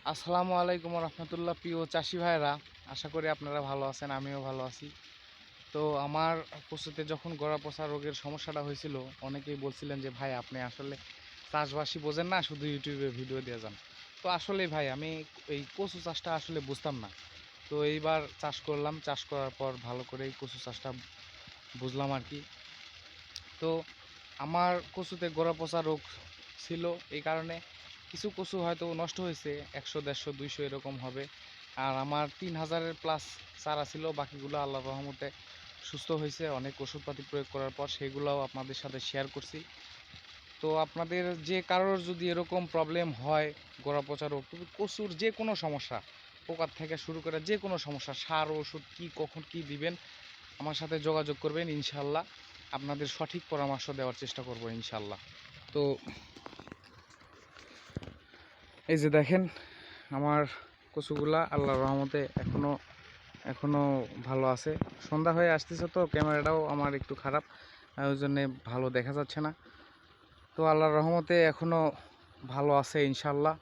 আসসালামু আলাইকুম রহমতুল্লাহ। প্রিয় চাষি ভাইরা, আশা করি আপনারা ভালো আছেন, আমিও ভালো আছি। তো আমার কচুতে যখন গোড়া পচা রোগের সমস্যাটা হয়েছিল, অনেকেই বলছিলেন যে ভাই আপনি আসলে চাষবাসই বোঝেন না, শুধু ইউটিউবে ভিডিও দিয়ে যান। তো আসলে ভাই আমি এই কচু চাষটা আসলে বুঝতাম না। তো এইবার চাষ করলাম, চাষ করার পর ভালো করে এই কচু চাষটা বুঝলাম আর কি। তো আমার কচুতে গোড়া পচা রোগ ছিল, এই কারণে কিছু কচু হয়তো নষ্ট হয়েছে, 100 150 200 এরকম হবে। আর আমার 3000-এর প্লাস চারা ছিল, বাকিগুলো আল্লাহর রহমতে সুস্থ হয়েছে অনেক ওষুধপাতি প্রয়োগ করার পর, সেগুলোও আপনাদের সাথে শেয়ার করছি। তো আপনাদের যে কারোর যদি এরকম প্রবলেম হয়, গোড়া পচা রোগ, কচুর যে কোনো সমস্যা, পোকার থেকে শুরু করে যে কোনো সমস্যা, সার ওষুধ কি কখন কি দিবেন, আমার সাথে যোগাযোগ করবেন, ইনশাল্লাহ আপনাদের সঠিক পরামর্শ দেওয়ার চেষ্টা করব ইনশাল্লাহ। তো এই যে দেখেন আমার কচুগুলা আল্লাহর রহমতে এখনো ভালো আছে। সন্ধ্যা হয়ে আসতেছে তো ক্যামেরাটাও আমার একটু খারাপ, ওই জন্যে ভালো দেখা যাচ্ছে না। তো আল্লাহর রহমতে এখনো ভালো আছে ইনশাল্লাহ।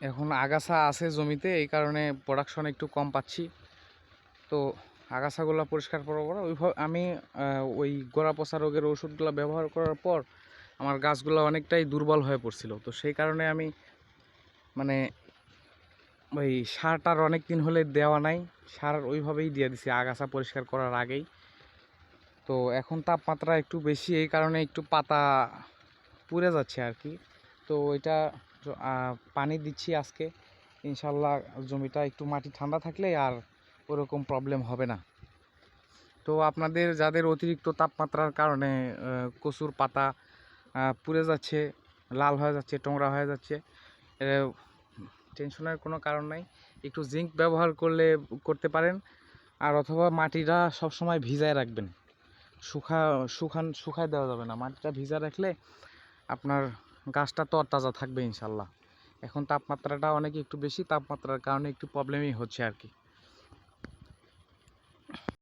এখন আগাছা আছে জমিতে, এই কারণে প্রোডাকশন একটু কম পাচ্ছি। তো আগাছাগুলো পরিষ্কার করার পর ওইভাবে আমি ওই গোড়া পচা রোগের ওষুধগুলো ব্যবহার করার পর আমার গাছগুলো অনেকটাই দুর্বল হয়ে পড়ছিল। তো সেই কারণে আমি মানে ওই সারটার অনেক দিন হলে দেওয়া নাই, সার ওইভাবেই দিয়ে দিছি আগাছা পরিষ্কার করার আগেই। তো এখন তাপমাত্রা একটু বেশি, এই কারণে একটু পাতা পুড়ে যাচ্ছে আর কি। তো ওইটা পানি দিচ্ছি আজকে, ইনশাল্লাহ জমিটা একটু মাটি ঠান্ডা থাকলে আর ওরকম প্রবলেম হবে না। তো আপনাদের যাদের অতিরিক্ত তাপমাত্রার কারণে কচুর পাতা পুড়ে যাচ্ছে, লাল হয়ে যাচ্ছে, টোংরা হয়ে যাচ্ছে, টেনশনের কোনো কারণ নাই। একটু জিঙ্ক ব্যবহার করতে পারেন। আর অথবা মাটিটা সবসময় ভিজায় রাখবেন, শুকায় দেওয়া যাবে না, মাটিটা ভিজা রাখলে আপনার গাছটা তরতাজা থাকবে ইনশাল্লাহ। এখন তাপমাত্রাটা অনেক একটু বেশি, তাপমাত্রার কারণে একটু প্রবলেমই হচ্ছে আর কি।